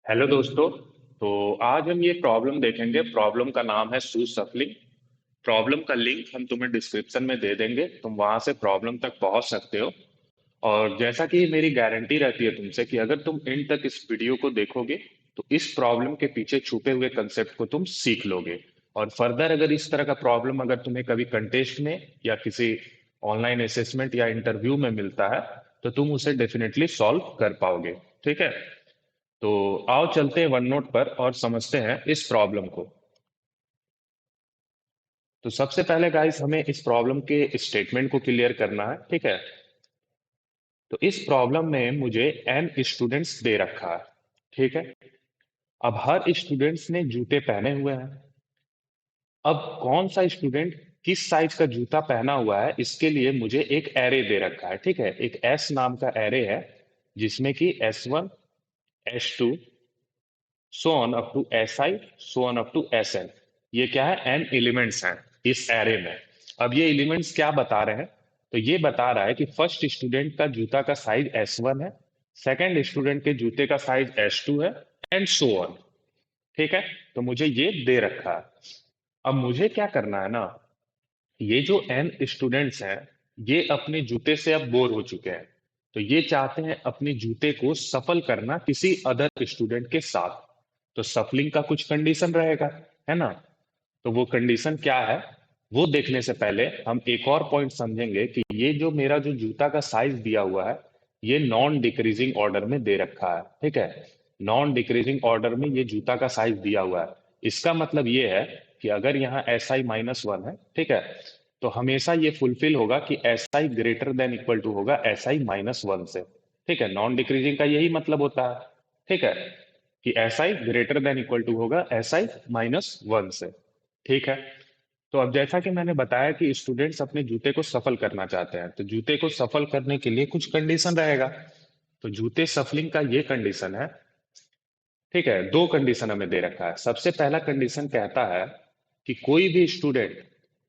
Hello दोस्तों। तो आज हम ये प्रॉब्लम देखेंगे। प्रॉब्लम का नाम है शूज सफलिंग। प्रॉब्लम का लिंक हम तुम्हें डिस्क्रिप्शन में दे देंगे, तुम वहां से प्रॉब्लम तक पहुंच सकते हो। और जैसा कि मेरी गारंटी रहती है तुमसे कि अगर तुम एंड तक इस वीडियो को देखोगे तो इस प्रॉब्लम के पीछे छुपे हुए कंसेप्ट को तुम सीख लोगे। और फर्दर अगर इस तरह का प्रॉब्लम अगर तुम्हें कभी कंटेस्ट में या किसी ऑनलाइन असेसमेंट या इंटरव्यू में मिलता है तो तुम उसे डेफिनेटली सॉल्व कर पाओगे। ठीक है, तो आओ चलते हैं वन नोट पर और समझते हैं इस प्रॉब्लम को। तो सबसे पहले गाइस हमें इस प्रॉब्लम के स्टेटमेंट को क्लियर करना है। ठीक है, तो इस प्रॉब्लम में मुझे n स्टूडेंट्स दे रखा है। ठीक है, अब हर स्टूडेंट्स ने जूते पहने हुए हैं। अब कौन सा स्टूडेंट किस साइज का जूता पहना हुआ है इसके लिए मुझे एक एरे दे रखा है। ठीक है, एक एस नाम का एरे है जिसमें कि S1 S2 so on up to SI so on up to SN। ये क्या है, एन एलिमेंट्स हैं इस एरे में। अब ये एलिमेंट्स क्या बता रहे हैं, तो ये बता रहा है कि फर्स्ट स्टूडेंट का जूता का साइज S1 है, सेकंड स्टूडेंट के जूते का साइज S2 है, एंड सो ऑन। ठीक है, तो मुझे ये दे रखा है। अब मुझे क्या करना है ना, ये जो एन स्टूडेंट्स हैं ये अपने जूते से अब बोर हो चुके हैं। तो ये चाहते हैं अपने जूते को सफल करना किसी अदर स्टूडेंट के साथ। तो सफलिंग का कुछ कंडीशन रहेगा, है ना। तो वो कंडीशन क्या है, वो देखने से पहले हम एक और पॉइंट समझेंगे कि ये जो मेरा जो जूता का साइज दिया हुआ है ये नॉन डिक्रीजिंग ऑर्डर में दे रखा है। ठीक है, नॉन डिक्रीजिंग ऑर्डर में ये जूता का साइज दिया हुआ है। इसका मतलब ये है कि अगर यहाँ SI-1 है, ठीक है, तो हमेशा ये फुलफिल होगा कि SI greater than equal to होगा SI-1 से। ठीक है, नॉन डिक्रीजिंग का यही मतलब होता है। ठीक है, कि SI greater than equal to होगा SI-1 से। ठीक है, तो अब जैसा कि मैंने बताया कि स्टूडेंट्स अपने जूते को सफल करना चाहते हैं, तो जूते को सफल करने के लिए कुछ कंडीशन रहेगा। तो जूते सफलिंग का ये कंडीशन है। ठीक है, दो कंडीशन हमें दे रखा है। सबसे पहला कंडीशन कहता है कि कोई भी स्टूडेंट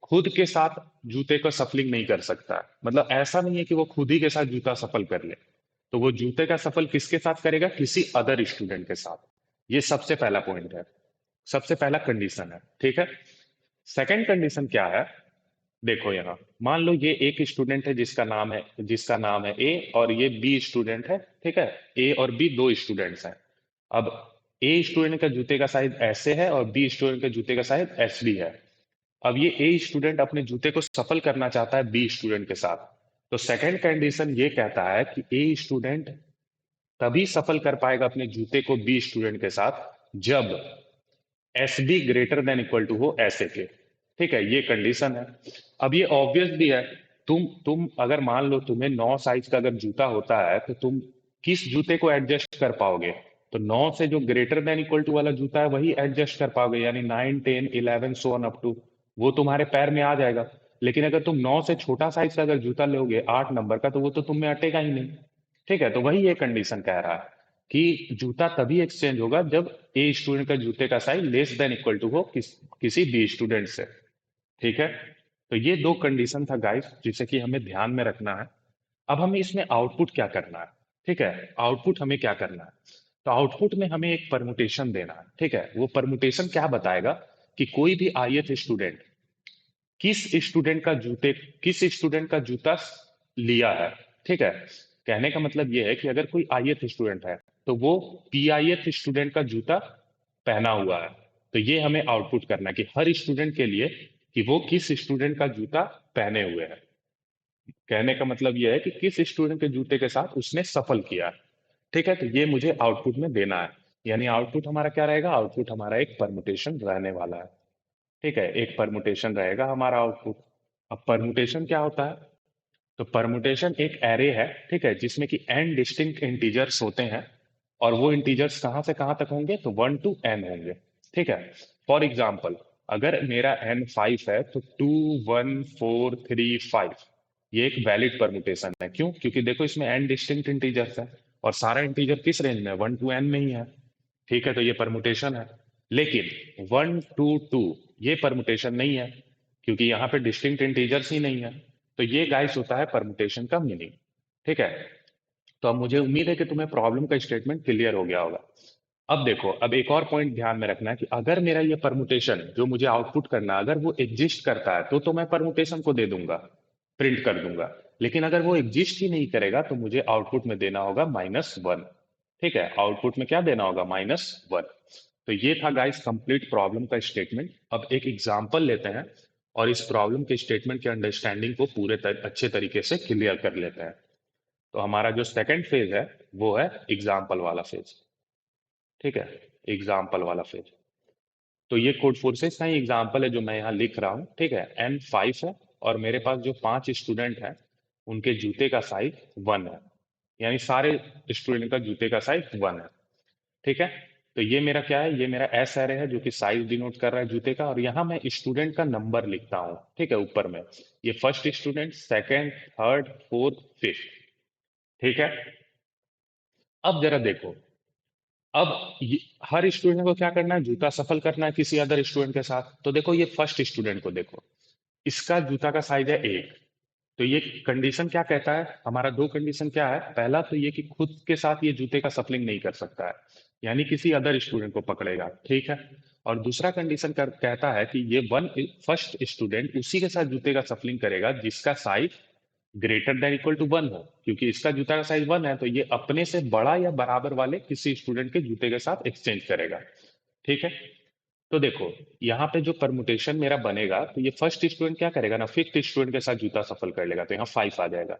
खुद के साथ जूते का सफलिंग नहीं कर सकता। मतलब ऐसा नहीं है कि वो खुद ही के साथ जूता सफल कर ले। तो वो जूते का सफल किसके साथ करेगा, किसी अदर स्टूडेंट के साथ। ये सबसे पहला पॉइंट है, सबसे पहला कंडीशन है। ठीक है, सेकंड कंडीशन क्या है, देखो यहाँ मान लो ये एक स्टूडेंट है जिसका नाम है ए, और ये बी स्टूडेंट है। ठीक है, ए और बी दो स्टूडेंट्स हैं। अब ए स्टूडेंट का जूते का साइज ऐसे है और बी स्टूडेंट के जूते का साइज एस बी है। अब ये ए स्टूडेंट अपने जूते को सफल करना चाहता है बी स्टूडेंट के साथ। तो सेकंड कंडीशन ये कहता है कि ए स्टूडेंट तभी सफल कर पाएगा अपने जूते को बी स्टूडेंट के साथ जब S B greater than equal to हो ऐसे के। ठीक है, ये कंडीशन है। अब ये ऑब्वियस भी है। तुम अगर मान लो तुम्हें 9 साइज का अगर जूता होता है तो तुम किस जूते को एडजस्ट कर पाओगे, तो 9 से जो ग्रेटर देन इक्वल टू वाला जूता है वही एडजस्ट कर पाओगे, यानी 9 10 11 सो ऑन अप टू, वो तुम्हारे पैर में आ जाएगा। लेकिन अगर तुम 9 से छोटा साइज का अगर जूता लोगे 8 नंबर का तो वो तो तुम में अटेगा ही नहीं। ठीक है, तो वही ये कंडीशन कह रहा है कि जूता तभी एक्सचेंज होगा जब ए स्टूडेंट का जूते का size less than equal to हो किसी बी स्टूडेंट से। ठीक है, तो ये दो कंडीशन था गाइस जिसे कि हमें ध्यान में रखना है। अब हमें इसमें आउटपुट क्या करना है। ठीक है, आउटपुट हमें क्या करना है, तो आउटपुट में हमें एक परमुटेशन देना है। ठीक है, वो परमुटेशन क्या बताएगा कि कोई भी ith स्टूडेंट किस स्टूडेंट का जूते किस स्टूडेंट का जूता लिया है। ठीक है, कहने का मतलब ये है कि अगर कोई ith स्टूडेंट है तो वो pith स्टूडेंट का जूता पहना हुआ है। तो ये हमें आउटपुट करना है कि हर स्टूडेंट के लिए कि वो किस स्टूडेंट का जूता पहने हुए है। कहने का मतलब ये है कि किस स्टूडेंट के जूते के साथ उसने सफल किया। ठीक है, तो ये मुझे आउटपुट में देना है। यानी आउटपुट हमारा क्या रहेगा, आउटपुट हमारा एक परमुटेशन रहने वाला है। ठीक है, एक परमुटेशन रहेगा हमारा आउटपुट। अब परमुटेशन क्या होता है, तो परमुटेशन एक एरे है। ठीक है, जिसमें कि एन डिस्टिंक्ट इंटीजर्स होते हैं। और वो इंटीजर्स कहाँ से कहाँ तक होंगे, तो 1 to n होंगे। ठीक है, फॉर एग्जाम्पल अगर मेरा n 5 है तो 2 1 4 3 5 ये एक वैलिड परमुटेशन है। क्यों, क्योंकि देखो इसमें एन डिस्टिंक्ट इंटीजर्स है और सारा इंटीजर किस रेंज में, 1 to n में ही है। ठीक है, तो ये परमुटेशन है। लेकिन 1 to 2 ये परमुटेशन नहीं है क्योंकि यहाँ पे डिस्टिंक्ट इंटीजर्स ही नहीं है। तो ये गाइस होता है परमुटेशन का मीनिंग। ठीक है, तो अब मुझे उम्मीद है कि तुम्हें प्रॉब्लम का स्टेटमेंट क्लियर हो गया होगा। अब देखो, अब एक और पॉइंट ध्यान में रखना है कि अगर मेरा ये परमुटेशन जो मुझे आउटपुट करना है अगर वो एग्जिस्ट करता है तो मैं परमुटेशन को दे दूंगा, प्रिंट कर दूंगा। लेकिन अगर वो एग्जिस्ट ही नहीं करेगा तो मुझे आउटपुट में देना होगा -1। ठीक है, आउटपुट में क्या देना होगा? -1। तो ये था गाइस कंप्लीट प्रॉब्लम का स्टेटमेंट। अब एक एग्जांपल लेते हैं और इस प्रॉब्लम के स्टेटमेंट के अंडरस्टैंडिंग को अच्छे तरीके से क्लियर कर लेते हैं। तो हमारा जो सेकंड फेज है वो है एग्जाम्पल वाला फेज। ठीक है, एग्जाम्पल वाला फेज। तो ये कोड फोर्सेस का ही एग्जाम्पल है जो मैं यहाँ लिख रहा हूँ। ठीक है, N5 है और मेरे पास जो 5 स्टूडेंट हैं उनके जूते का साइज 1 है, यानी सारे स्टूडेंट का जूते का साइज 1 है। ठीक है, तो ये मेरा क्या है? ये मेरा एस एरे है जो कि साइज डिनोट कर रहा है जूते का, और यहाँ मैं स्टूडेंट का नंबर लिखता हूँ। ठीक है, ऊपर में ये first student, second, third, fourth, fifth. ठीक है, अब जरा देखो, अब हर स्टूडेंट को क्या करना है? जूता सफल करना है किसी अदर स्टूडेंट के साथ। तो देखो ये फर्स्ट स्टूडेंट को देखो, इसका जूता का साइज है 1। तो ये कंडीशन क्या कहता है? हमारा दो कंडीशन क्या है? पहला तो ये कि खुद के साथ ये जूते का सफलिंग नहीं कर सकता है, यानी किसी अदर स्टूडेंट को पकड़ेगा। ठीक है, और दूसरा कंडीशन कहता है कि ये वन फर्स्ट स्टूडेंट उसी के साथ जूते का सफलिंग करेगा जिसका size greater than equal to 1 हो, क्योंकि इसका जूता का साइज 1 है तो ये अपने से बड़ा या बराबर वाले किसी स्टूडेंट के जूते के साथ एक्सचेंज करेगा। ठीक है, तो देखो यहाँ पे जो परमुटेशन मेरा बनेगा तो ये फर्स्ट स्टूडेंट क्या करेगा ना, फिफ्थ स्टूडेंट के साथ जूता सफल कर लेगा, तो यहाँ 5 आ जाएगा।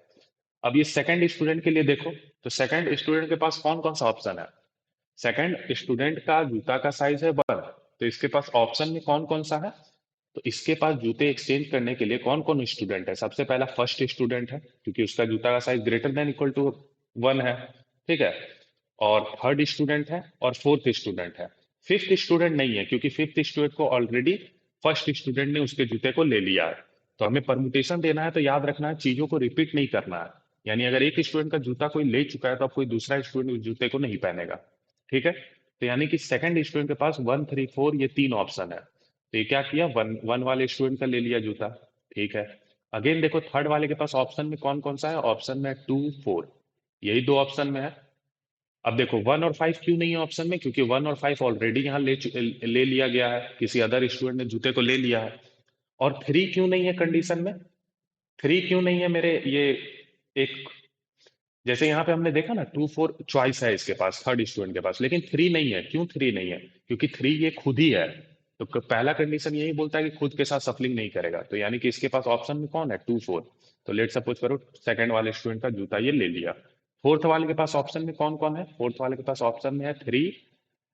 अब ये सेकंड स्टूडेंट के लिए देखो, तो सेकंड स्टूडेंट के पास कौन कौन सा ऑप्शन है? सेकंड स्टूडेंट का जूता का साइज है 1, तो इसके पास ऑप्शन में कौन कौन सा है? तो इसके पास जूते एक्सचेंज करने के लिए कौन कौन स्टूडेंट है? सबसे पहला फर्स्ट स्टूडेंट है क्योंकि उसका जूता का size greater than equal to 1 है। ठीक है, और थर्ड स्टूडेंट है और फोर्थ स्टूडेंट है। फिफ्थ स्टूडेंट नहीं है क्योंकि फिफ्थ स्टूडेंट को ऑलरेडी फर्स्ट स्टूडेंट ने उसके जूते को ले लिया है। तो हमें परमुटेशन देना है तो याद रखना है चीजों को रिपीट नहीं करना है, यानी अगर एक स्टूडेंट का जूता कोई ले चुका है तो अब कोई दूसरा स्टूडेंट उस जूते को नहीं पहनेगा। ठीक है, तो यानी कि सेकंड स्टूडेंट के पास 1, 3, 4 ये तीन ऑप्शन है, तो ये क्या किया? वन वन वाले स्टूडेंट का ले लिया जूता। ठीक है, अगेन देखो थर्ड वाले के पास ऑप्शन में कौन कौन सा है? ऑप्शन में 2, 4, यही दो ऑप्शन में है। अब देखो 1 और 5 क्यों नहीं है ऑप्शन में? क्योंकि 1 और 5 ऑलरेडी यहाँ ले लिया गया है, किसी अदर स्टूडेंट ने जूते को ले लिया है। और 3 क्यों नहीं है कंडीशन में? 3 क्यों नहीं है मेरे ये एक, जैसे यहाँ पे हमने देखा ना 2, 4 चॉइस है इसके पास थर्ड स्टूडेंट के पास, लेकिन 3 नहीं है। क्यों 3 नहीं है? क्योंकि 3 ये खुद ही है। तो पहला कंडीशन यही बोलता है कि खुद के साथ सफलिंग नहीं करेगा, तो यानी कि इसके पास ऑप्शन में कौन है? 2, 4। तो लेट सपोज करो सेकंड वाले स्टूडेंट का जूता ये ले लिया। फोर्थ वाले के पास ऑप्शन में कौन कौन है? फोर्थ वाले के पास ऑप्शन में है 3,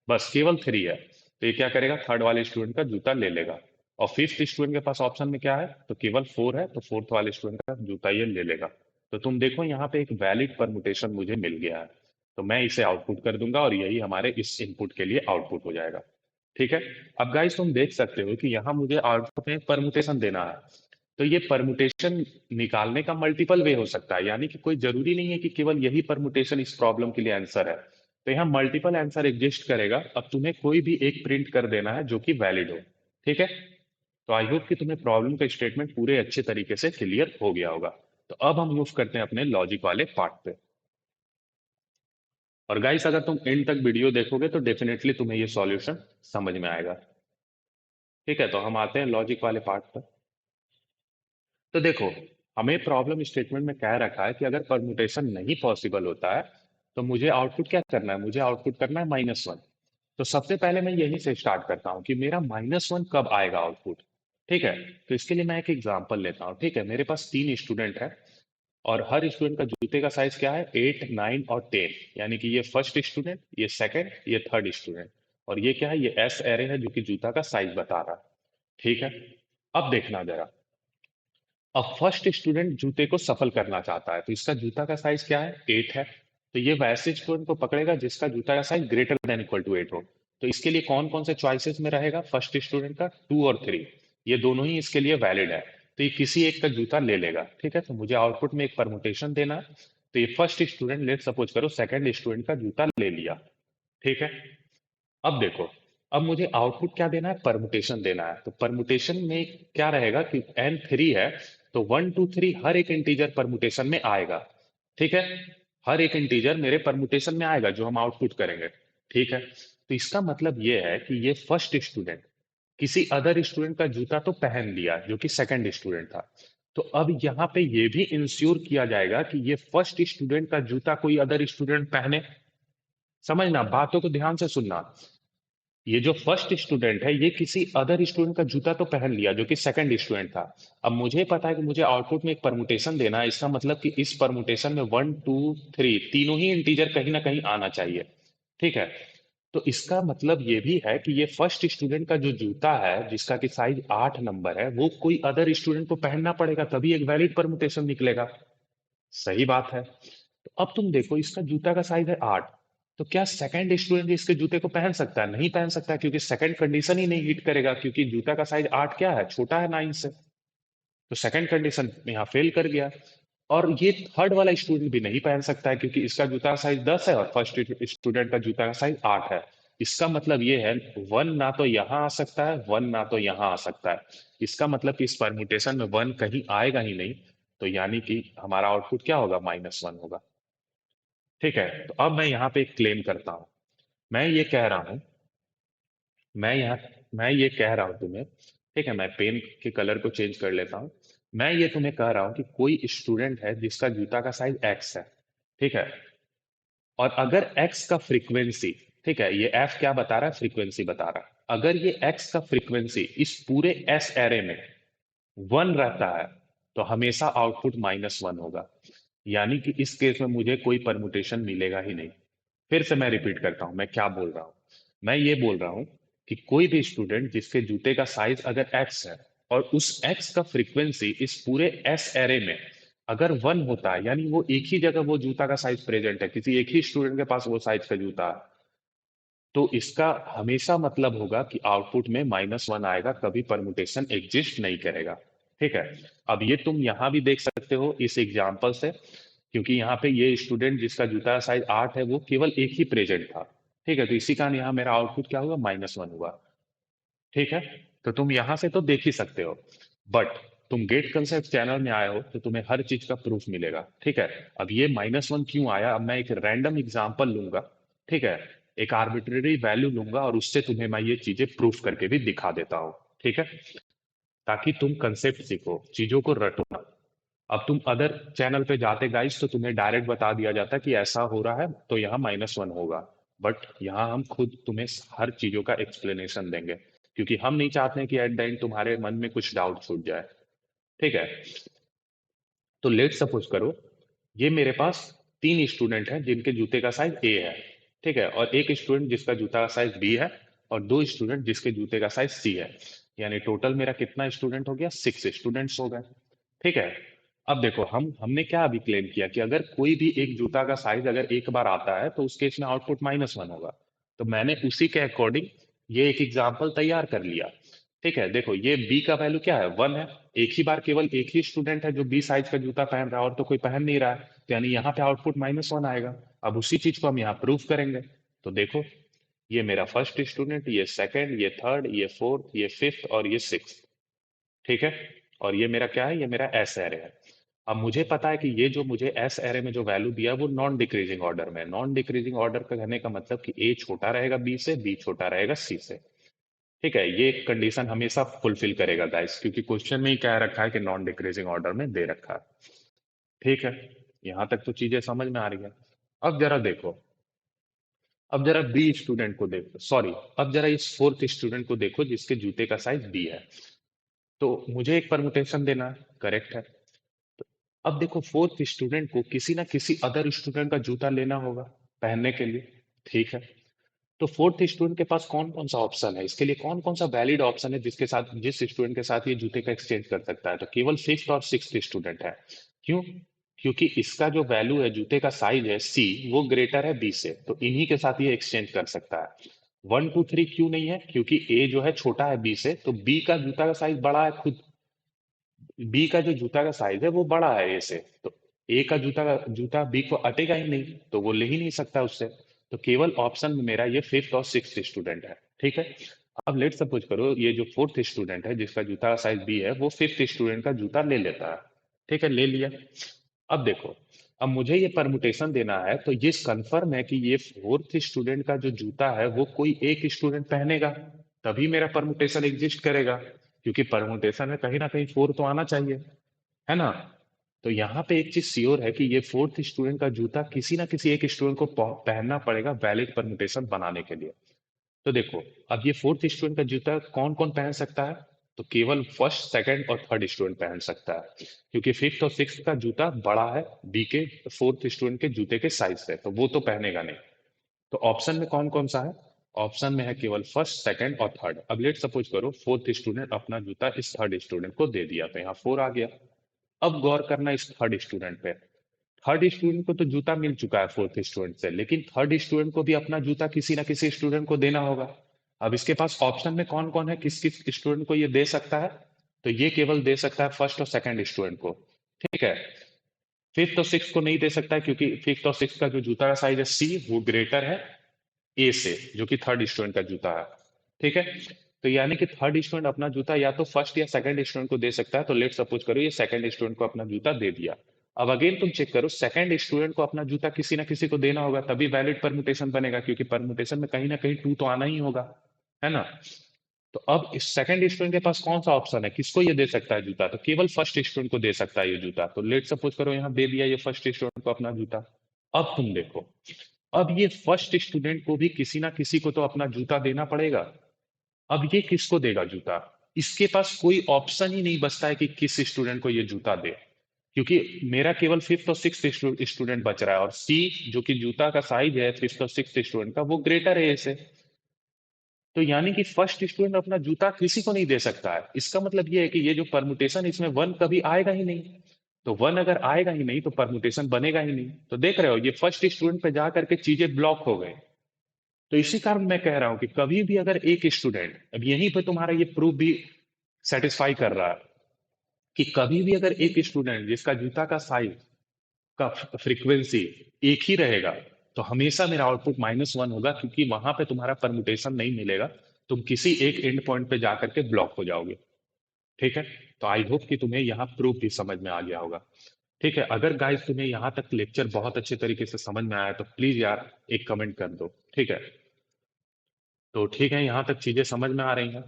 बस केवल 3 है, तो ये क्या करेगा? थर्ड वाले स्टूडेंट का जूता ले लेगा। और फिफ्थ स्टूडेंट के पास ऑप्शन में क्या है? तो केवल 4 है, तो फोर्थ वाले स्टूडेंट का जूता ये ले लेगा। तो तुम देखो यहाँ पे एक वैलिड परमुटेशन मुझे मिल गया है, तो मैं इसे आउटपुट कर दूंगा और यही हमारे इस इनपुट के लिए आउटपुट हो जाएगा। ठीक है, अब गाइस तुम देख सकते हो कि यहाँ मुझे आउटपुट में परमुटेशन देना है। तो ये परमुटेशन निकालने का मल्टीपल वे हो सकता है, यानी कि कोई जरूरी नहीं है कि केवल यही परमुटेशन इस प्रॉब्लम के लिए आंसर है। तो यहाँ मल्टीपल आंसर एग्जिस्ट करेगा, अब तुम्हें कोई भी एक प्रिंट कर देना है जो कि वैलिड हो। ठीक है, तो आई होप कि तुम्हें प्रॉब्लम का स्टेटमेंट पूरे अच्छे तरीके से क्लियर हो गया होगा। तो अब हम मूव करते हैं अपने लॉजिक वाले पार्ट पे। और गाइस अगर तुम एंड तक वीडियो देखोगे तो डेफिनेटली तुम्हें ये सॉल्यूशन समझ में आएगा। ठीक है, तो हम आते हैं लॉजिक वाले पार्ट पर। तो देखो, हमें प्रॉब्लम स्टेटमेंट में कह रखा है कि अगर परमुटेशन नहीं पॉसिबल होता है तो मुझे आउटपुट क्या करना है? मुझे आउटपुट करना है -1। तो सबसे पहले मैं यहीं से स्टार्ट करता हूं कि मेरा -1 कब आएगा आउटपुट। ठीक है, तो इसके लिए मैं एक एग्जांपल लेता हूं। ठीक है, मेरे पास 3 स्टूडेंट है और हर स्टूडेंट का जूते का साइज क्या है? 8, 9 और 10, यानी कि ये फर्स्ट स्टूडेंट, ये सेकंड, ये थर्ड स्टूडेंट, और ये क्या है? ये एस एरे है जो कि जूता का साइज बता रहा है। ठीक है, अब देखना जरा, अब फर्स्ट स्टूडेंट जूते को सफल करना चाहता है तो इसका जूता का साइज क्या है? 8 है, तो ये वैसे स्टूडेंट को पकड़ेगा जिसका जूता का size greater than equal to 8 हो। तो इसके लिए कौन कौन से चॉइसेस में रहेगा फर्स्ट स्टूडेंट का? 2 और 3, ये दोनों ही इसके लिए वैलिड है, तो ये किसी एक का जूता ले लेगा। ठीक है, तो मुझे आउटपुट में एक परमुटेशन देना है। तो ये फर्स्ट स्टूडेंट लेट सपोज करो सेकंड स्टूडेंट का जूता ले लिया। ठीक है, अब देखो, अब मुझे आउटपुट क्या देना है? परमुटेशन देना है। तो परमुटेशन में क्या रहेगा कि N3 है, तो 1, 2, 3 हर एक इंटीजर परमुटेशन में आएगा। ठीक है, हर एक इंटीजर मेरे परमुटेशन में आएगा जो हम आउटपुट करेंगे। ठीक है, तो इसका मतलब ये है कि ये फर्स्ट स्टूडेंट किसी अदर स्टूडेंट का जूता तो पहन लिया जो कि सेकंड स्टूडेंट था। तो अब यहाँ पे ये भी इंश्योर किया जाएगा कि ये फर्स्ट स्टूडेंट का जूता कोई अदर स्टूडेंट पहने। समझना, बातों को ध्यान से सुनना। ये जो फर्स्ट स्टूडेंट है ये किसी अदर स्टूडेंट का जूता तो पहन लिया जो कि सेकंड स्टूडेंट था। अब मुझे पता है कि मुझे आउटपुट में एक परमुटेशन देना है, इसका मतलब कि इस परमुटेशन में 1 2 3 तीनों ही इंटीजर कहीं ना कहीं आना चाहिए। ठीक है, तो इसका मतलब ये भी है कि ये फर्स्ट स्टूडेंट का जो जूता है जिसका कि साइज 8 नंबर है वो कोई अदर स्टूडेंट को पहनना पड़ेगा तभी एक वैलिड परमुटेशन निकलेगा। सही बात है। तो अब तुम देखो इसका जूता का साइज है 8, तो क्या सेकंड स्टूडेंट इसके जूते को पहन सकता है? नहीं पहन सकता, क्योंकि सेकंड कंडीशन ही नहीं हिट करेगा, क्योंकि जूता का साइज 8 क्या है, छोटा है 9 से। तो सेकंड कंडीशन यहाँ फेल कर गया। और ये थर्ड वाला स्टूडेंट भी नहीं पहन सकता है क्योंकि इसका जूता का साइज 10 है और फर्स्ट स्टूडेंट का जूता का साइज 8 है। इसका मतलब ये है वन ना तो यहाँ आ सकता है, वन ना तो यहाँ आ सकता है। इसका मतलब कि इस परमुटेशन में वन कहीं आएगा ही नहीं। तो यानी कि हमारा आउटपुट क्या होगा, -1 होगा। ठीक है, तो अब मैं यहाँ पे एक क्लेम करता हूँ। मैं ये कह रहा हूँ मैं यहाँ मैं ये कह रहा हूँ तुम्हें। ठीक है, मैं पेन के कलर को चेंज कर लेता हूँ। मैं ये तुम्हें कह रहा हूँ कि कोई स्टूडेंट है जिसका जूता का साइज एक्स है। ठीक है, और अगर एक्स का फ्रीक्वेंसी, ठीक है, ये एफ क्या बता रहा है, फ्रीक्वेंसी बता रहा है, अगर ये एक्स का फ्रीक्वेंसी इस पूरे एस एरे में 1 रहता है तो हमेशा आउटपुट -1 होगा। यानी कि इस केस में मुझे कोई परमुटेशन मिलेगा ही नहीं। फिर से मैं रिपीट करता हूं मैं क्या बोल रहा हूं। मैं ये बोल रहा हूं कि कोई भी स्टूडेंट जिसके जूते का साइज अगर एक्स है और उस एक्स का फ्रीक्वेंसी इस पूरे एस एरे में अगर 1 होता है, यानी वो एक ही जगह वो जूता का साइज प्रेजेंट है, किसी एक ही स्टूडेंट के पास वो साइज का जूता है, तो इसका हमेशा मतलब होगा कि आउटपुट में -1 आएगा, कभी परमुटेशन एग्जिस्ट नहीं करेगा। ठीक है, अब ये तुम यहां भी देख सकते हो इस एग्जाम्पल से, क्योंकि यहाँ पे ये स्टूडेंट जिसका जूता साइज 8 है वो केवल एक ही प्रेजेंट था। ठीक है, तो इसी कारण यहाँ मेरा आउटपुट क्या हुआ, -1 हुआ। ठीक है, तो तुम यहां से तो देख ही सकते हो, बट तुम गेट कंसेप्ट चैनल में आए हो तो तुम्हें हर चीज का प्रूफ मिलेगा। ठीक है, अब ये -1 क्यों आया, अब मैं एक रैंडम एग्जाम्पल लूंगा। ठीक है, एक आर्बिट्रेरी वैल्यू लूंगा और उससे तुम्हें मैं ये चीजें प्रूफ करके भी दिखा देता हूँ। ठीक है, ताकि तुम कंसेप्ट सीखो, चीजों को रटो ना। अब तुम अदर चैनल पे जाते गाइस तो तुम्हें डायरेक्ट बता दिया जाता कि ऐसा हो रहा है तो यहाँ -1 होगा। बट यहाँ हम खुद तुम्हें हर चीजों का एक्सप्लेनेशन देंगे, क्योंकि हम नहीं चाहते हैं कि एट द एंड तुम्हारे मन में कुछ डाउट छूट जाए। ठीक है, तो लेट सपोज करो ये मेरे पास 3 स्टूडेंट हैं जिनके जूते का साइज ए है। ठीक है, और एक स्टूडेंट जिसका जूता का साइज बी है और 2 स्टूडेंट जिसके जूते का साइज सी है। यानी टोटल मेरा कितना स्टूडेंट हो गया, 6 स्टूडेंट्स हो गए। ठीक है, अब देखो हमने क्या अभी क्लेम किया कि अगर कोई भी एक जूता का साइज अगर एक बार आता है तो उस केस में आउटपुट -1 होगा। तो मैंने उसी के अकॉर्डिंग ये एक एग्जाम्पल तैयार कर लिया। ठीक है, देखो ये बी का वैल्यू क्या है, 1 है। एक ही बार केवल एक ही स्टूडेंट है जो बी साइज का जूता पहन रहा है और तो कोई पहन नहीं रहा है, तो यानी यहाँ पे आउटपुट -1 आएगा। अब उसी चीज को हम यहाँ प्रूफ करेंगे। तो देखो ये मेरा फर्स्ट स्टूडेंट, ये सेकंड, ये थर्ड, ये फोर्थ, ये फिफ्थ और ये सिक्स। ठीक है, और ये मेरा क्या है, ये मेरा एस एरे है। अब मुझे पता है कि ये जो मुझे एस एरे में जो वैल्यू दिया है वो नॉन डिक्रीजिंग ऑर्डर में, नॉन डिक्रीजिंग ऑर्डर का कहने का मतलब कि ए छोटा रहेगा बी से, बी छोटा रहेगा सी से। ठीक है, ये कंडीशन हमेशा फुलफिल करेगा गाइस, क्योंकि क्वेश्चन में ही कह रखा है कि नॉन डिक्रीजिंग ऑर्डर में दे रखा है। ठीक है, यहां तक तो चीजें समझ में आ रही है। अब जरा देखो, अब जरा बी स्टूडेंट को देखो, सॉरी, अब जरा इस फोर्थ स्टूडेंट को देखो जिसके जूते का साइज बी है। तो मुझे एक परमुटेशन देना है, करेक्ट है। अब देखो फोर्थ स्टूडेंट को किसी ना किसी अदर स्टूडेंट का जूता लेना होगा पहनने के लिए। ठीक है, तो फोर्थ स्टूडेंट के पास कौन कौन सा ऑप्शन है, इसके लिए कौन कौन सा वैलिड ऑप्शन है जिसके साथ जिस स्टूडेंट के साथ ये जूते का एक्सचेंज कर सकता है, तो केवल फिफ्थ और सिक्स्थ स्टूडेंट है। क्यों? क्योंकि इसका जो वैल्यू है जूते का साइज है सी, वो ग्रेटर है बी से, तो इन्हीं के साथ ये एक्सचेंज कर सकता है। 1 2 3 क्यों नहीं है, क्योंकि ए जो है छोटा है बी से, तो बी का जूता का साइज बड़ा है खुद। बी का जो जूता का साइज है वो बड़ा है ए से, तो ए का जूता बी को अटेगा ही नहीं, तो वो ले ही नहीं सकता उससे। तो केवल ऑप्शन में मेरा ये फिफ्थ और सिक्स्थ स्टूडेंट है। ठीक है, अब लेट सपोज करो ये जो फोर्थ स्टूडेंट है जिसका जूता का साइज बी है वो फिफ्थ स्टूडेंट का जूता ले लेता है। ठीक है, ले लिया। अब देखो, अब मुझे ये परमुटेशन देना है, तो ये कंफर्म है कि ये फोर्थ स्टूडेंट का जो जूता है वो कोई एक स्टूडेंट पहनेगा, तभी मेरा परमुटेशन एग्जिस्ट करेगा, क्योंकि परमुटेशन में कहीं ना कहीं फोर तो आना चाहिए, है ना। तो यहाँ पे एक चीज श्योर है कि ये फोर्थ स्टूडेंट का जूता किसी ना किसी एक स्टूडेंट को पहनना पड़ेगा वैलिड परमुटेशन बनाने के लिए। तो देखो, अब ये फोर्थ स्टूडेंट का जूता कौन कौन पहन सकता है? तो केवल फर्स्ट सेकंड और थर्ड स्टूडेंट पहन सकता है, क्योंकि फिफ्थ और सिक्स्थ का जूता बड़ा है बी के फोर्थ स्टूडेंट के जूते के साइज से, तो वो तो पहनेगा नहीं। तो ऑप्शन में कौन कौन सा है? ऑप्शन में है केवल फर्स्ट सेकंड और थर्ड। अब लेट सपोज करो फोर्थ स्टूडेंट अपना जूता इस थर्ड स्टूडेंट को दे दिया, तो यहाँ फोर आ गया। अब गौर करना इस थर्ड स्टूडेंट पे। थर्ड स्टूडेंट को तो जूता मिल चुका है फोर्थ स्टूडेंट से, लेकिन थर्ड स्टूडेंट को भी अपना जूता किसी ना किसी स्टूडेंट को देना होगा। अब इसके पास ऑप्शन में कौन कौन है, किस किस स्टूडेंट को ये दे सकता है? तो ये केवल दे सकता है फर्स्ट और सेकंड स्टूडेंट को, ठीक है। फिफ्थ और सिक्स को नहीं दे सकता है, क्योंकि फिफ्थ और सिक्स का जो जूता का साइज है सी, वो ग्रेटर है ए से, जो कि थर्ड स्टूडेंट का जूता है, ठीक है। तो यानी कि थर्ड स्टूडेंट अपना जूता या तो फर्स्ट या सेकंड स्टूडेंट को दे सकता है, तो लेट सपोज करो ये सेकंड स्टूडेंट को अपना जूता दे दिया। अब अगेन तुम चेक करो, सेकंड स्टूडेंट को अपना जूता किसी ना किसी को देना होगा, तभी वैलिड परमुटेशन बनेगा, क्योंकि परमुटेशन में कहीं ना कहीं टू तो आना ही होगा, है ना। तो अब इस सेकंड स्टूडेंट के पास कौन सा ऑप्शन है, किसको ये दे सकता है जूता? तो केवल फर्स्ट स्टूडेंट को दे सकता है ये जूता। तो लेट सपोज करो यहाँ दे दिया ये फर्स्ट स्टूडेंट को अपना जूता। अब तुम देखो, अब ये फर्स्ट स्टूडेंट को भी किसी ना किसी को तो अपना जूता देना पड़ेगा। अब ये किसको देगा जूता? इसके पास कोई ऑप्शन ही नहीं बचता है कि किस स्टूडेंट को ये जूता दे, क्योंकि मेरा केवल फिफ्थ और सिक्स स्टूडेंट बच रहा है, और सी जो कि जूता का साइज है फिफ्थ और सिक्स स्टूडेंट का वो ग्रेटर है इसे। तो यानी कि फर्स्ट स्टूडेंट अपना जूता किसी को नहीं दे सकता है। इसका मतलब ये है कि ये जो परमुटेशन इसमें वन कभी आएगा ही नहीं। तो वन अगर आएगा ही नहीं तो परमुटेशन बनेगा ही नहीं। तो देख रहे हो ये फर्स्ट स्टूडेंट पे जा करके चीजें ब्लॉक हो गए। तो इसी कारण मैं कह रहा हूं कि कभी भी अगर एक स्टूडेंट, अब यहीं पे तुम्हारा ये प्रूफ भी सेटिस्फाई कर रहा है कि कभी भी अगर एक स्टूडेंट जिसका जूता का साइज का फ्रीक्वेंसी एक ही रहेगा, तो हमेशा मेरा आउटपुट -1 होगा, क्योंकि वहां पे तुम्हारा परमुटेशन नहीं मिलेगा। तुम किसी एक एंड पॉइंट पे जाकर के ब्लॉक हो जाओगे, ठीक है। तो आई होप कि तुम्हें यहाँ प्रूफ भी समझ में आ गया होगा, ठीक है। अगर गाइस तुम्हें यहाँ तक लेक्चर बहुत अच्छे तरीके से समझ में आया तो प्लीज यार एक कमेंट कर दो, ठीक है। तो ठीक है, यहाँ तक चीजें समझ में आ रही हैं।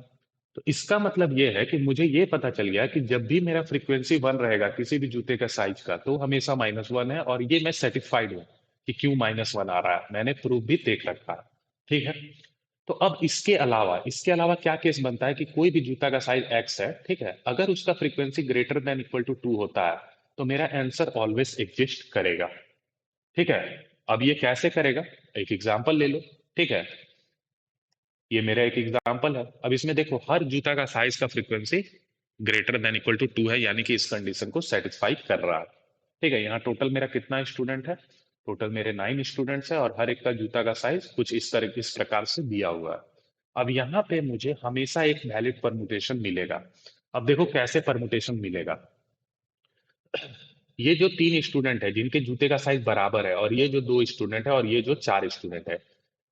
तो इसका मतलब ये है कि मुझे ये पता चल गया कि जब भी मेरा फ्रीक्वेंसी 1 रहेगा किसी भी जूते का साइज का, तो हमेशा -1 है, और ये मैं सेटिस्फाइड हूँ कि क्यों -1 आ रहा है, मैंने प्रूफ भी देख रखा है, ठीक है। तो अब इसके अलावा क्या केस बनता है कि कोई भी जूता का साइज एक्स है, ठीक है, अगर उसका frequency greater than equal to 2 होता है, तो मेरा आंसर ऑलवेज एग्जिस्ट करेगा, ठीक है। अब ये कैसे करेगा, एक एग्जांपल ले लो, ठीक है। ये मेरा एक एग्जांपल है। अब इसमें देखो हर जूता का साइज का frequency greater than equal to 2 है, यानी कि इस कंडीशन को सेटिस्फाई कर रहा है, ठीक है। यहाँ टोटल मेरा कितना स्टूडेंट है? टोटल मेरे 9 स्टूडेंट्स है, और हर एक का जूता का साइज कुछ इस प्रकार से दिया हुआ है। अब यहाँ पे मुझे हमेशा एक वैलिड परमुटेशन मिलेगा। अब देखो कैसे परमुटेशन मिलेगा। ये जो 3 स्टूडेंट है जिनके जूते का साइज बराबर है, और ये जो 2 स्टूडेंट है, और ये जो 4 स्टूडेंट है,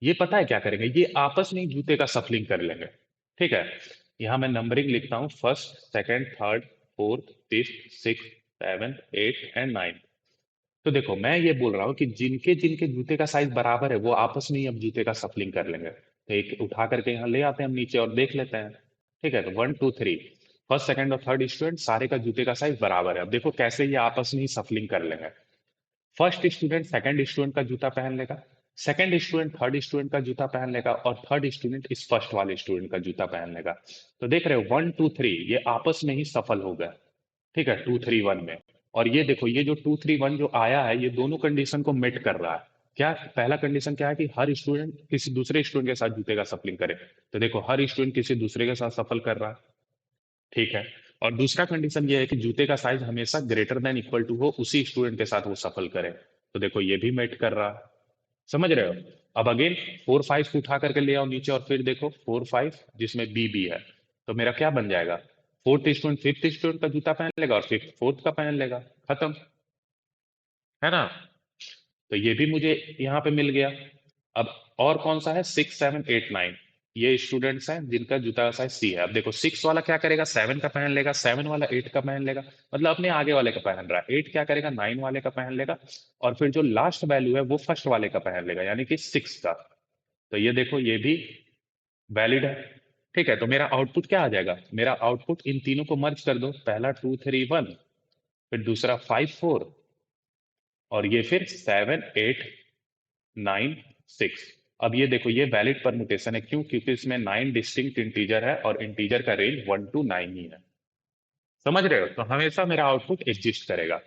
ये पता है क्या करेंगे, ये आपस में ही जूते का सफलिंग कर लेंगे, ठीक है। यहाँ मैं नंबरिंग लिखता हूँ, first second third fourth fifth six seventh eight and nine. तो देखो मैं ये बोल रहा हूँ कि जिनके जिनके जूते का साइज बराबर है वो आपस में ही अब जूते का सफलिंग कर लेंगे। तो एक उठा करके यहाँ ले आते हैं हम नीचे और देख लेते हैं, ठीक है। तो 1 2 3, फर्स्ट सेकंड और थर्ड स्टूडेंट सारे का जूते का साइज बराबर है। अब देखो कैसे ये आपस में ही सफलिंग कर लेंगे। फर्स्ट स्टूडेंट सेकंड स्टूडेंट का जूता पहन लेगा, सेकंड स्टूडेंट थर्ड स्टूडेंट का जूता पहन लेगा, और थर्ड स्टूडेंट इस फर्स्ट वाले स्टूडेंट का जूता पहन लेगा। तो देख रहे हो 1 2 3 ये आपस में ही सफल हो गया, ठीक है, 2 3 1 में। और ये देखो ये जो 2 3 1 जो आया है, ये दोनों कंडीशन को मेट कर रहा है। क्या पहला कंडीशन क्या है कि हर स्टूडेंट किसी दूसरे स्टूडेंट के साथ जूते का सफलिंग करे, तो देखो हर स्टूडेंट किसी दूसरे के साथ सफल कर रहा है, ठीक है। और दूसरा कंडीशन ये है कि जूते का साइज हमेशा ग्रेटर देन इक्वल टू हो उसी स्टूडेंट के साथ वो सफल करे, तो देखो ये भी मेट कर रहा है। समझ रहे हो? अब अगेन 4 5 को उठा करके ले आओ नीचे, और फिर देखो 4 5 जिसमें बी बी है, तो मेरा क्या बन जाएगा, फोर्थ स्टूडेंट फिफ्थ स्टूडेंट का जूता पहन लेगा, और फिफ्थ फोर्थ का पहन लेगा, खत्म, है ना। तो ये भी मुझे यहाँ पे मिल गया। अब और कौन सा है, 6 7 8 9। ये स्टूडेंट्स हैं जिनका जूता का साइज सी है। अब देखो 6 वाला क्या करेगा, 7 का पहन लेगा, 7 वाला 8 का पहन लेगा, मतलब अपने आगे वाले का पहन रहा है। 8 क्या करेगा, 9 वाले का पहन लेगा, और फिर जो लास्ट वैल्यू है वो फर्स्ट वाले का पहन लेगा, यानी कि 6 का। तो ये देखो ये भी वैलिड है। ठीक है, तो मेरा आउटपुट क्या आ जाएगा, मेरा आउटपुट इन तीनों को मर्ज कर दो, पहला 2 3 1, फिर दूसरा 5 4, और ये फिर 7 8 9 6। अब ये देखो ये वैलिड परमुटेशन है, क्यों, क्योंकि इसमें 9 डिस्टिंक्ट इंटीजर है और इंटीजर का रेंज 1 to 9 ही है। समझ रहे हो, तो हमेशा मेरा आउटपुट एग्जिस्ट करेगा।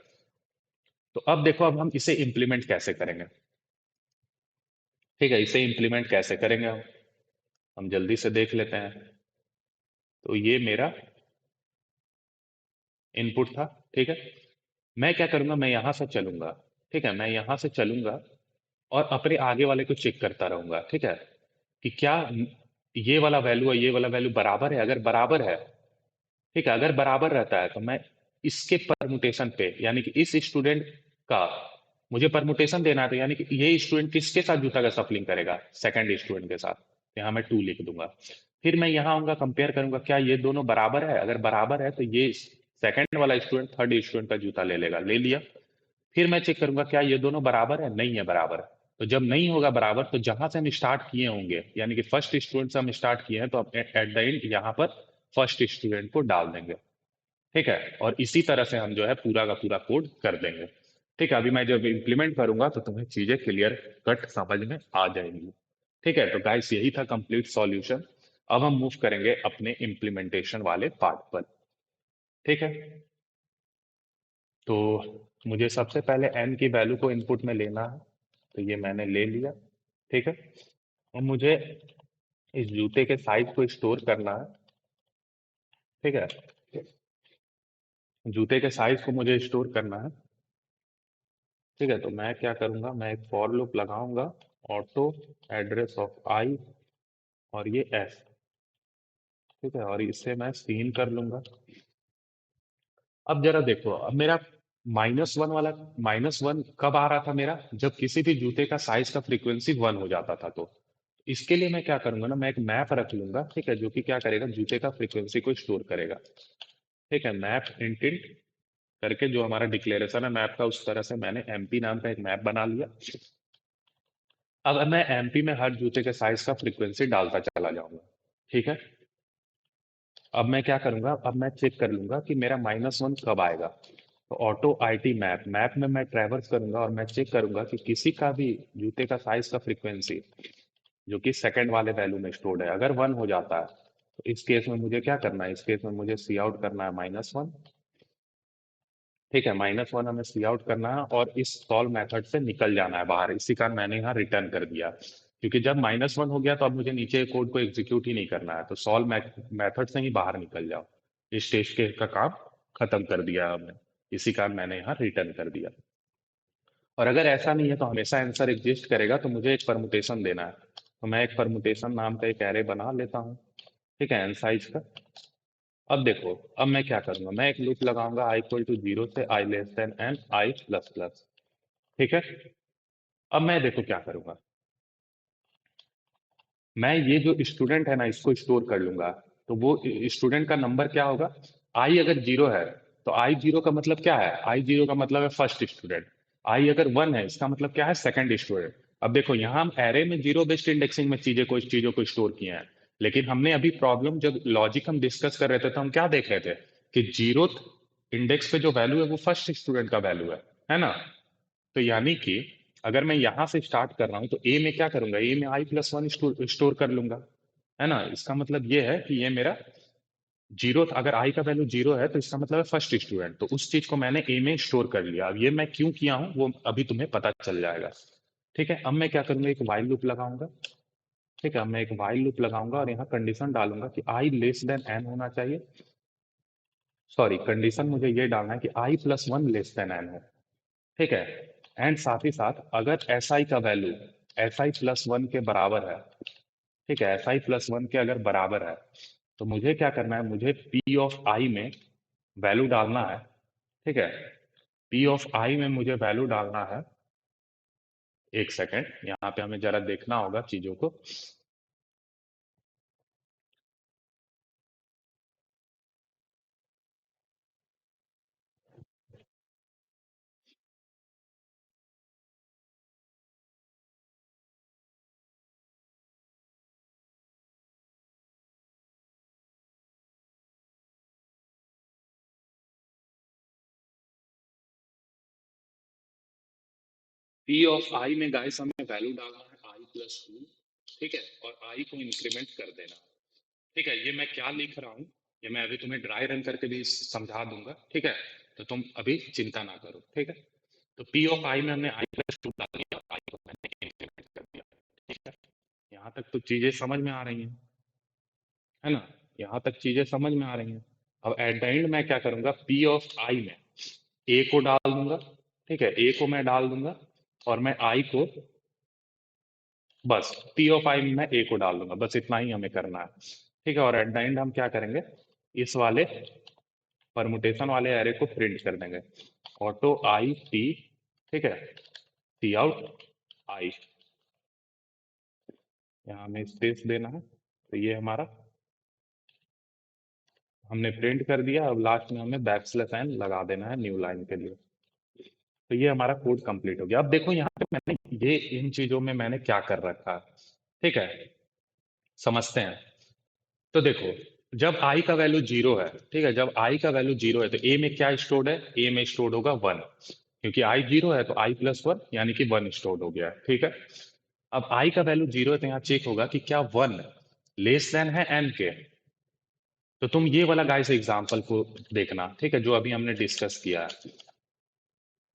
तो अब देखो, अब हम इसे इंप्लीमेंट कैसे करेंगे। ठीक है, इसे इंप्लीमेंट कैसे करेंगे हम जल्दी से देख लेते हैं। तो ये मेरा इनपुट था। ठीक है, मैं क्या करूंगा, मैं यहां से चलूंगा। ठीक है, मैं यहां से चलूंगा और अपने आगे वाले को चेक करता रहूंगा। ठीक है, कि क्या ये वाला वैल्यू और ये वाला वैल्यू बराबर है। अगर बराबर है, ठीक है, अगर बराबर रहता है तो मैं इसके परमुटेशन पे, यानी कि इस स्टूडेंट का मुझे परमुटेशन देना है, तो यानी कि ये स्टूडेंट किसके साथ जूता का सफलिंग करेगा, सेकंड स्टूडेंट के साथ। यहाँ मैं 2 लिख दूंगा। फिर मैं यहाँ आऊंगा, कंपेयर करूंगा क्या ये दोनों बराबर है। अगर बराबर है तो ये सेकंड वाला स्टूडेंट थर्ड स्टूडेंट का जूता ले लेगा, ले लिया। फिर मैं चेक करूंगा क्या ये दोनों बराबर है, नहीं है बराबर। तो जब नहीं होगा बराबर, तो जहां से हम स्टार्ट किए होंगे, यानी कि फर्स्ट स्टूडेंट से हम स्टार्ट किए हैं, तो एट द एंड यहाँ पर फर्स्ट स्टूडेंट को डाल देंगे। ठीक है, और इसी तरह से हम जो है पूरा का पूरा कोड कर देंगे। ठीक है, अभी मैं जब इम्प्लीमेंट करूंगा तो तुम्हें चीजें क्लियर कट समझ में आ जाएंगी। ठीक है, तो गाइस यही था कंप्लीट सॉल्यूशन। अब हम मूव करेंगे अपने इम्प्लीमेंटेशन वाले पार्ट पर। ठीक है, तो मुझे सबसे पहले n की वैल्यू को इनपुट में लेना है, तो ये मैंने ले लिया। ठीक है, और मुझे इस जूते के साइज को स्टोर करना है। ठीक है, जूते के साइज को मुझे स्टोर करना है। ठीक है, तो मैं क्या करूंगा, मैं एक फॉर लूप लगाऊंगा, ऑटो एड्रेस ऑफ आई, और ये एस। ठीक है, और इसे मैं सीन कर लूंगा। अब जरा देखो, अब मेरा -1 वाला, -1 कब आ रहा था मेरा, जब किसी भी जूते का साइज का फ्रीक्वेंसी 1 हो जाता था। तो इसके लिए मैं क्या करूंगा ना, मैं एक मैप रख लूंगा। ठीक है, जो कि क्या करेगा, जूते का फ्रीक्वेंसी को स्टोर करेगा। ठीक है, मैप इंटिंट करके जो हमारा डिक्लेरेशन है मैप का, उस तरह से मैंने एमपी नाम का एक मैप बना लिया। अब मैं एमपी में हर जूते के साइज का फ्रीक्वेंसी डालता चला जाऊंगा। ठीक है, अब मैं क्या करूंगा, अब मैं चेक कर लूंगा कि मेरा -1 कब आएगा। तो ऑटो आईटी मैप, मैप में मैं ट्रैवर्स करूंगा और मैं चेक करूंगा कि किसी का भी जूते का साइज का फ्रीक्वेंसी जो कि सेकंड वाले वैल्यू में स्टोर्ड है, अगर 1 हो जाता है, तो इस केस में मुझे क्या करना है, इस केस में मुझे सी आउट करना है -1। ठीक है, -1 हमें सी आउट करना है और इस सॉल्व मेथड से निकल जाना है बाहर। इसी कारण मैंने यहाँ रिटर्न कर दिया, क्योंकि जब -1 हो गया तो अब मुझे नीचे कोड को एग्जीक्यूट ही नहीं करना है। तो सॉल्व मेथड से ही बाहर निकल जाओ, इस स्टेज के का काम खत्म कर दिया हमने। इसी कारण मैंने यहाँ रिटर्न कर दिया। और अगर ऐसा नहीं है तो हमेशा आंसर एग्जिस्ट करेगा, तो मुझे एक परमुटेशन देना है। तो मैं एक परमुटेशन नाम का एक एरे बना लेता हूँ। ठीक है, एन साइज का। अब देखो, अब मैं क्या करूंगा, मैं एक लूप लगाऊंगा i इक्वल टू 0 से i less than n i plus plus. ठीक है, अब मैं देखो क्या करूंगा, मैं ये जो स्टूडेंट है ना इसको स्टोर कर लूंगा। तो वो स्टूडेंट का नंबर क्या होगा, आई अगर 0 है तो आई 0 का मतलब क्या है, आई 0 का मतलब है फर्स्ट स्टूडेंट। आई अगर 1 है इसका मतलब क्या है, सेकंड स्टूडेंट। अब देखो यहाँ हम एरे में जीरो बेस्ड इंडेक्सिंग में चीजों को स्टोर किए हैं, लेकिन हमने अभी प्रॉब्लम जब लॉजिक हम डिस्कस कर रहे थे तो हम क्या देख रहे थे कि जीरो इंडेक्स पे जो वैल्यू है वो फर्स्ट स्टूडेंट का वैल्यू है ना। तो यानी कि अगर मैं यहां से स्टार्ट कर रहा हूं तो ए में क्या करूंगा, ए में i+1 स्टोर कर लूंगा, है ना। इसका मतलब ये है कि ये मेरा जीरो, अगर आई का वैल्यू 0 है तो इसका मतलब है फर्स्ट स्टूडेंट। तो उस चीज को मैंने ए में स्टोर कर लिया। अब ये मैं क्यों किया हूं वो अभी तुम्हें पता चल जाएगा। ठीक है, अब मैं क्या करूंगा, एक वाइल लूप लगाऊंगा। ठीक है, अब मैं एक वाइल लूप लगाऊंगा और यहाँ कंडीशन डालूंगा कि आई लेस देन एन होना चाहिए। सॉरी, कंडीशन मुझे ये डालना है कि i+1 लेस देन एन है। ठीक है, एंड साथ ही साथ अगर एस आई का वैल्यू si+1 के बराबर है, ठीक है, si+1 के अगर बराबर है, तो मुझे क्या करना है, मुझे p ऑफ i में वैल्यू डालना है। ठीक है, p ऑफ i में मुझे वैल्यू डालना है। एक सेकेंड, यहाँ पे हमें जरा देखना होगा चीजों को। पी ऑफ आई में गाइस हमें वैल्यू डालना है i+2, ठीक है, और आई को इंक्रीमेंट कर देना है। ठीक है, ये मैं क्या लिख रहा हूँ, ये मैं अभी तुम्हें ड्राई रन करके भी समझा दूंगा, ठीक है। तो तुम अभी चिंता ना करो, ठीक है। तो पी ऑफ आई में हमने i+2 डाल दिया, आई को मैंने इंक्रीमेंट कर दिया, ठीक है। यहाँ तक तो चीजें समझ में आ रही हैं, है ना। यहाँ तक चीजें समझ में आ रही हैं। अब एट द एंड मैं क्या करूंगा, पी ऑफ आई में ए को डाल दूंगा, ठीक है, ए को मैं डाल दूंगा, और मैं आई को, बस पी ऑफ आई में मैं ए को डाल दूंगा, बस इतना ही हमें करना है, ठीक है। और एट द एंड हम क्या करेंगे, इस वाले परमुटेशन वाले एरे को प्रिंट कर देंगे, ऑटो आई टी, ठीक है, टी आउट आई, यहाँ हमें स्पेस देना है। तो ये हमारा हमने प्रिंट कर दिया। अब लास्ट में हमें बैकस्लैश एन लगा देना है न्यू लाइन के लिए। तो ये हमारा कोड कंप्लीट हो गया। अब देखो यहाँ पे मैंने ये इन चीजों में मैंने क्या कर रखा है, ठीक है, समझते हैं। तो देखो, जब i का वैल्यू जीरो है, ठीक है, जब i का वैल्यू जीरो है तो a में क्या स्टोर्ड है, a में स्टोर्ड होगा वन, क्योंकि i जीरो है तो i+1 यानी कि वन स्टोर्ड हो गया है, ठीक है। अब i का वैल्यू जीरो है तो यहाँ चेक होगा कि क्या वन लेस देन है n के। तो तुम ये वाला गाइस एग्जांपल को देखना, ठीक है, जो अभी हमने डिस्कस किया है।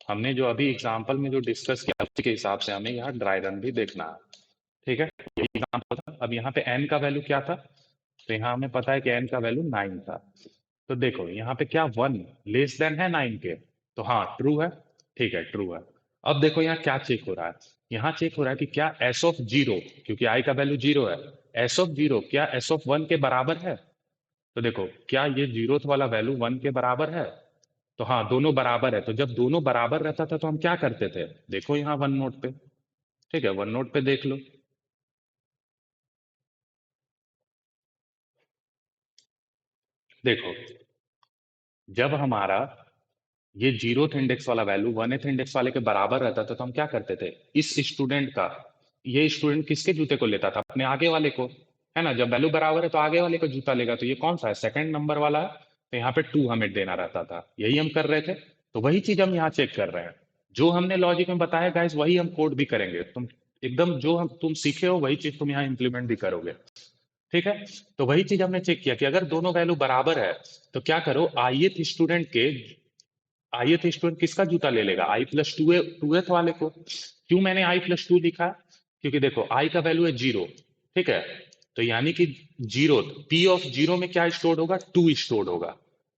हमने जो अभी एग्जांपल में जो डिस्कस किया उसी के हिसाब से हमें यहाँ ड्राई रन भी देखना है, ठीक है। यही एग्जांपल था। अब यहाँ पे n का वैल्यू क्या था, तो यहाँ हमें पता है कि n का वैल्यू 9 था। तो देखो यहाँ पे क्या वन लेस देन है 9 के, तो हाँ ट्रू है, ठीक है, ट्रू है। अब देखो यहाँ क्या चेक हो रहा है, यहाँ चेक हो रहा है कि क्या एस ऑफ जीरो, क्योंकि आई का वैल्यू जीरो है, एस ऑफ जीरो क्या एस ऑफ वन के बराबर है। तो देखो क्या ये जीरोथ वाला वैल्यू वन के बराबर है, तो हाँ दोनों बराबर है। तो जब दोनों बराबर रहता था तो हम क्या करते थे, देखो यहाँ वन नोट पे, ठीक है, वन नोट पे देख लो। देखो जब हमारा ये जीरोथ इंडेक्स वाला वैल्यू वनथ इंडेक्स वाले के बराबर रहता था तो हम क्या करते थे, इस स्टूडेंट का, ये स्टूडेंट किसके जूते को लेता था, अपने आगे वाले को, है ना। जब वैल्यू बराबर है तो आगे वाले को जूता लेगा, तो ये कौन सा है, सेकंड नंबर वाला है, तो यहाँ पे टू हमें देना रहता था, यही हम कर रहे थे। तो वही चीज हम यहाँ चेक कर रहे हैं, जो हमने लॉजिक में बताया गाइस वही हम कोड भी करेंगे। तुम एकदम जो हम तुम सीखे हो वही चीज तुम यहाँ इंप्लीमेंट भी करोगे, ठीक है। तो वही चीज हमने चेक किया कि अगर दोनों वैल्यू बराबर है तो क्या करो, ith स्टूडेंट के, ith स्टूडेंट किसका जूता ले लेगा, i+2 टूएथ वाले को। क्यों मैंने i+2 लिखा, क्योंकि देखो i का वैल्यू है जीरो, ठीक है, तो यानी कि जीरो, p ऑफ जीरो में क्या स्टोर्ड होगा, टू स्टोर्ड होगा,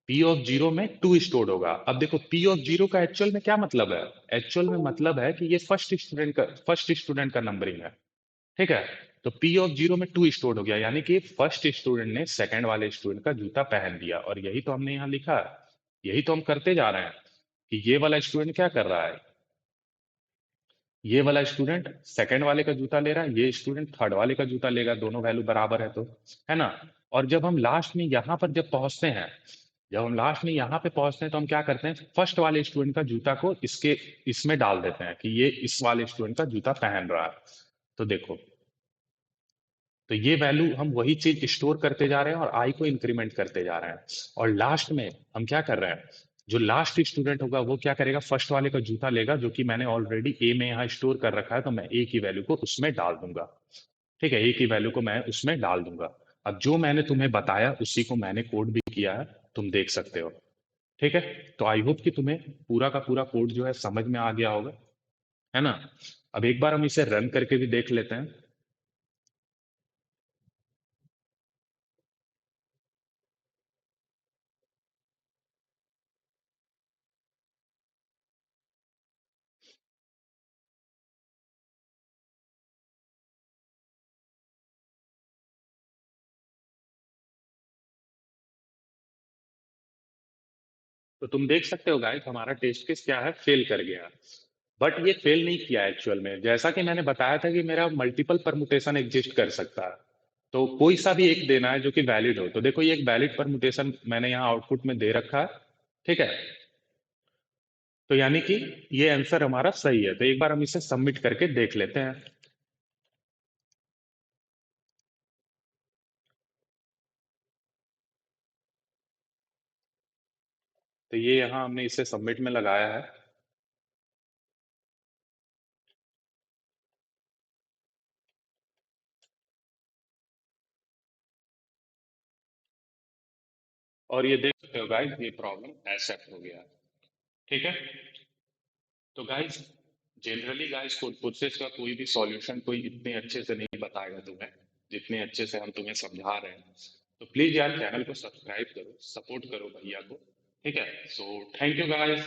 p ऑफ जीरो में टू स्टोर्ड होगा। अब देखो p ऑफ जीरो का एक्चुअल में क्या मतलब है, एक्चुअल में मतलब है कि ये फर्स्ट स्टूडेंट का नंबरिंग है, ठीक है। तो पी ऑफ जीरो में टू स्टोर्ड हो गया, यानी कि फर्स्ट स्टूडेंट ने सेकंड वाले स्टूडेंट का जूता पहन लिया, और यही तो हमने यहाँ लिखा है, यही तो हम करते जा रहे हैं कि ये वाला स्टूडेंट क्या कर रहा है, ये वाला स्टूडेंट सेकंड वाले का जूता ले रहा है, ये स्टूडेंट थर्ड वाले का जूता लेगा, दोनों वैल्यू बराबर है तो, है ना। और जब हम लास्ट में यहाँ पर जब पहुंचते हैं, जब हम लास्ट में यहाँ पे पहुंचते हैं तो हम क्या करते हैं, फर्स्ट वाले स्टूडेंट का जूता को इसके इसमें डाल देते हैं कि ये इस वाले स्टूडेंट का जूता पहन रहा है। तो देखो, तो ये वैल्यू हम वही चीज स्टोर करते जा रहे हैं और आई को इंक्रीमेंट करते जा रहे हैं। और लास्ट में हम क्या कर रहे हैं, जो लास्ट स्टूडेंट होगा वो क्या करेगा, फर्स्ट वाले का जूता लेगा, जो कि मैंने ऑलरेडी ए में यहाँ स्टोर कर रखा है, तो मैं ए की वैल्यू को उसमें डाल दूंगा, ठीक है, ए की वैल्यू को मैं उसमें डाल दूंगा। अब जो मैंने तुम्हें बताया उसी को मैंने कोड भी किया है, तुम देख सकते हो, ठीक है। तो आई होप कि तुम्हें पूरा का पूरा कोड जो है समझ में आ गया होगा, है ना। अब एक बार हम इसे रन करके भी देख लेते हैं। तो तुम देख सकते हो गाइस हमारा टेस्ट केस क्या है, फेल कर गया। बट ये फेल नहीं किया एक्चुअल में, जैसा कि मैंने बताया था कि मेरा मल्टीपल परमुटेशन एग्जिस्ट कर सकता है, तो कोई सा भी एक देना है जो कि वैलिड हो। तो देखो ये एक वैलिड परमुटेशन मैंने यहाँ आउटपुट में दे रखा है, ठीक है। तो यानी कि ये आंसर हमारा सही है। तो एक बार हम इसे सबमिट करके देख लेते हैं। तो ये यहाँ हमने इसे सबमिट में लगाया है। और ये देख सकते हो गाइस, ये प्रॉब्लम एक्सेप्ट हो गया। ठीक है। तो गाइस, जनरली गाइस कोर्सेज का कोई भी सॉल्यूशन कोई इतने अच्छे से नहीं बताएगा तुम्हें, जितने अच्छे से हम तुम्हें समझा रहे हैं। तो प्लीज यार चैनल को सब्सक्राइब करो, सपोर्ट करो भैया को। ठीक है। So thank you guys.